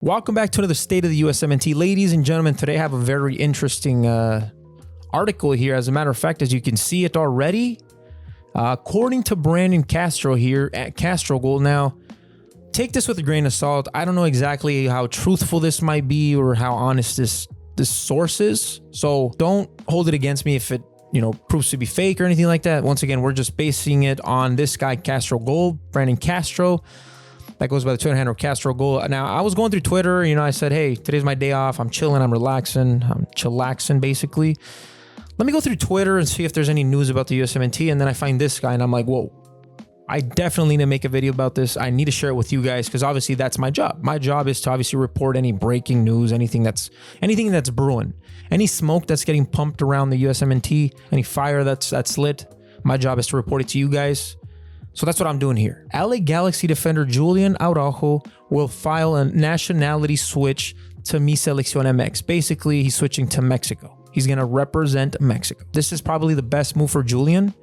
Welcome back to another State of the USMNT. Ladies and gentlemen, today I have a very interesting article here. As a matter of fact, as you can see it already, according to Brandon Castro here at Castro Gold. Now, take this with a grain of salt. I don't know exactly how truthful this might be or how honest this source is. So don't hold it against me if it, proves to be fake or anything like that. Once again, we're just basing it on this guy, Castro Gold, Brandon Castro. That goes by the Twitter handle Castro Gold. Now, I was going through Twitter. I said, hey, today's my day off. I'm chilling. I'm relaxing. I'm chillaxing, basically. Let me go through Twitter and see if there's any news about the USMNT. And then I find this guy and I'm like, whoa, I definitely need to make a video about this. I need to share it with you guys because obviously that's my job. My job is to obviously report any breaking news, anything that's brewing, any smoke that's getting pumped around the USMNT, any fire that's lit. My job is to report it to you guys. So that's what I'm doing here. LA Galaxy defender Julian Araujo will file a nationality switch to Mi Selección MX. Basically, he's switching to Mexico. He's going to represent Mexico. This is probably the best move for Julian.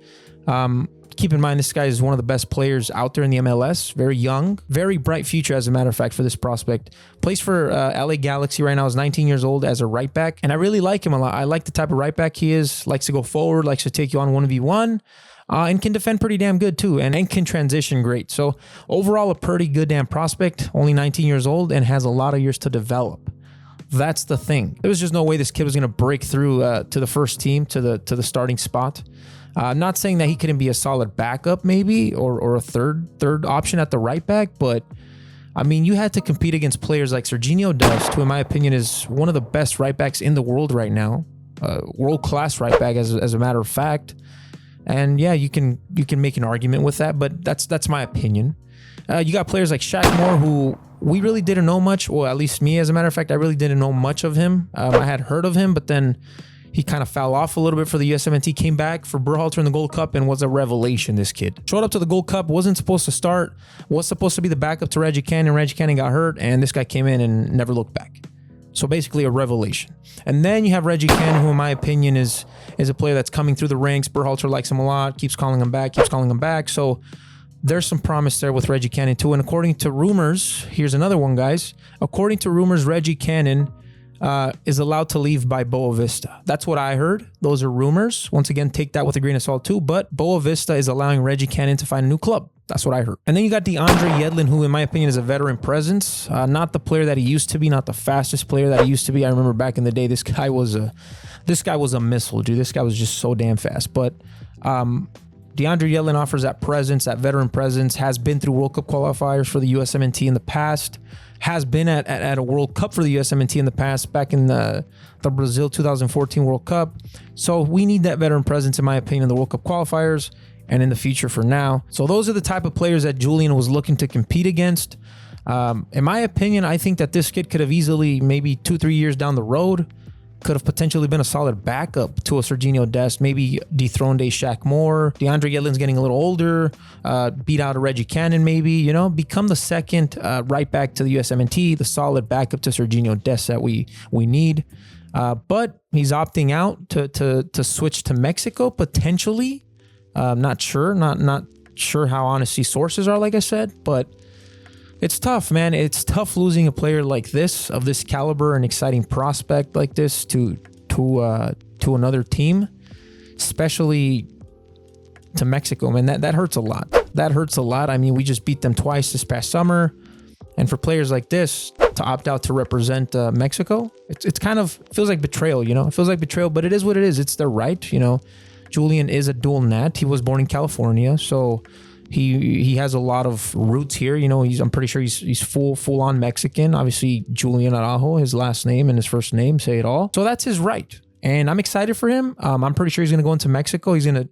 Keep in mind, this guy is one of the best players out there in the MLS. Very young, very bright future, as a matter of fact, for this prospect. Plays for LA Galaxy right now. He's 19 years old as a right back. And I really like him a lot. I like the type of right back he is. Likes to go forward, likes to take you on 1v1. And can defend pretty damn good too, and can transition great. So overall, a pretty good damn prospect, only 19 years old and has a lot of years to develop. That's the thing. There was just no way this kid was going to break through to the first team, to the starting spot. Not saying that he couldn't be a solid backup maybe, or a third option at the right back, but I mean, you had to compete against players like Serginho Dest, who in my opinion is one of the best right backs in the world right now. World-class right back as a matter of fact. And yeah, you can make an argument with that, but that's my opinion. You got players like Shaq Moore, who we really didn't know much. Well, at least me, as a matter of fact, I really didn't know much of him. I had heard of him, but then he kind of fell off a little bit for the USMNT, came back for Berhalter in the Gold Cup and was a revelation, this kid. Showed up to the Gold Cup, wasn't supposed to start, was supposed to be the backup to Reggie Cannon. Reggie Cannon got hurt, and this guy came in and never looked back. So basically a revelation. And then you have Reggie Cannon, who in my opinion is a player that's coming through the ranks. Berhalter likes him a lot, keeps calling him back. So there's some promise there with Reggie Cannon too. And according to rumors, here's another one, guys. According to rumors, Reggie Cannon is allowed to leave by Boa Vista. That's what I heard. Those are rumors. Once again, take that with a grain of salt too. But Boa Vista is allowing Reggie Cannon to find a new club. That's what I heard. And then you got DeAndre Yedlin, who in my opinion is a veteran presence. Not the player that he used to be, not the fastest player that he used to be. I remember back in the day, this guy was a missile, dude. This guy was just so damn fast. But DeAndre Yedlin offers that presence, that veteran presence, has been through World Cup qualifiers for the USMNT in the past, has been at a World Cup for the USMNT in the past, back in the Brazil 2014 World Cup. So we need that veteran presence, in my opinion, in the World Cup qualifiers and in the future for now. So those are the type of players that Julian was looking to compete against. In my opinion, I think that this kid could have easily, maybe 2-3 years down the road, could have potentially been a solid backup to a Serginho Dest, maybe dethroned a Shaq Moore. DeAndre Yedlin's getting a little older, beat out a Reggie Cannon maybe, become the second right back to the USMNT, the solid backup to Serginho Dest that we need. But he's opting out to switch to Mexico potentially. Not sure, not sure how honest these sources are, like I said, but it's tough, man. It's tough losing a player like this, of this caliber, an exciting prospect like this to another team, especially to Mexico, man. That hurts a lot. That hurts a lot. I mean, we just beat them twice this past summer, and for players like this to opt out to represent Mexico, it's kind of feels like betrayal, It feels like betrayal, but it is what it is. It's their right, Julian is a dual nat. He was born in California, so he has a lot of roots here. I'm pretty sure he's full on Mexican. Obviously, Julian Araujo, his last name and his first name say it all. So that's his right, and I'm excited for him. I'm pretty sure he's gonna go into Mexico. He's gonna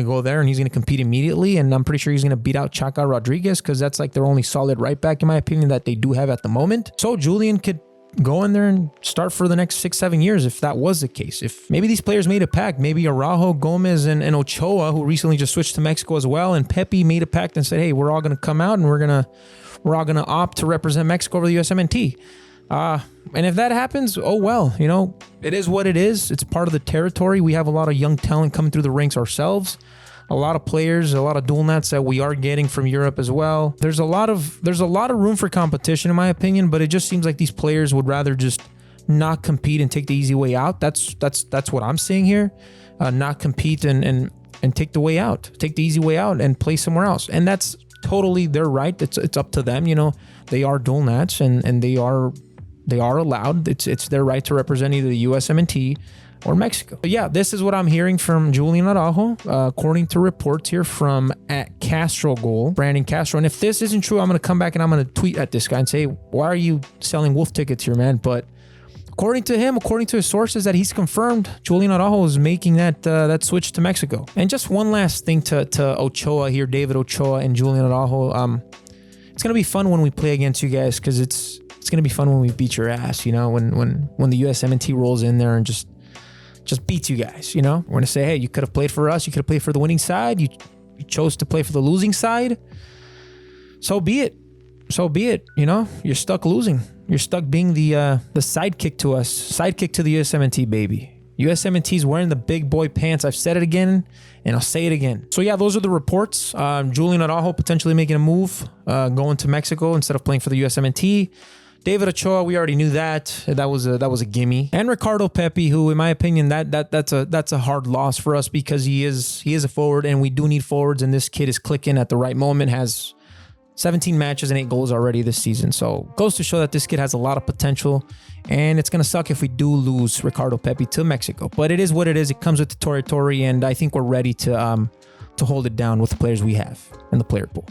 go there and he's gonna compete immediately, and I'm pretty sure he's gonna beat out Chaca Rodriguez because that's like their only solid right back, in my opinion, that they do have at the moment. So Julian could go in there and start for the next 6-7 years if that was the case. If maybe these players made a pact, maybe Araujo, Gomez, and Ochoa, who recently just switched to Mexico as well, and Pepi made a pact and said, hey, we're all going to come out and we're all going to opt to represent Mexico over the USMNT. And if that happens, oh well, it is what it is. It's part of the territory. We have a lot of young talent coming through the ranks ourselves. a lot of players, a lot of dual nets that we are getting from Europe as well. There's a lot of room for competition in my opinion, but it just seems like these players would rather just not compete and take the easy way out. That's what I'm seeing here. Not compete and take the way out, take the easy way out and play somewhere else. And that's totally their right. It's up to them. You know, they are dual nats and they are allowed. It's their right to represent either the USMNT or Mexico. But yeah, this is what I'm hearing from Julian Araujo, according to reports here from @CastroGoal, Brandon Castro. And if this isn't true, I'm going to come back and I'm going to tweet at this guy and say, why are you selling wolf tickets here, man? But according to him, according to his sources that he's confirmed, Julian Araujo is making that switch to Mexico. And just one last thing to Ochoa here, David Ochoa and Julian Araujo. It's going to be fun when we play against you guys, because it's going to be fun when we beat your ass, you know, when the USMNT rolls in there and just beats you guys, you know. We're going to say, hey, you could have played for us. You could have played for the winning side. You chose to play for the losing side. So be it. So be it. You know, you're stuck losing. You're stuck being the sidekick to us. Sidekick to the USMNT, baby. USMNT's wearing the big boy pants. I've said it again, and I'll say it again. So yeah, those are the reports. Julian Araujo potentially making a move, going to Mexico instead of playing for the USMNT. David Ochoa, we already knew that. That was a gimme. And Ricardo Pepi, who, in my opinion, that's a hard loss for us, because he is a forward, and we do need forwards. And this kid is clicking at the right moment. Has 17 matches and 8 goals already this season. So goes to show that this kid has a lot of potential. And it's gonna suck if we do lose Ricardo Pepi to Mexico. But it is what it is. It comes with the territory, and I think we're ready to hold it down with the players we have in the player pool.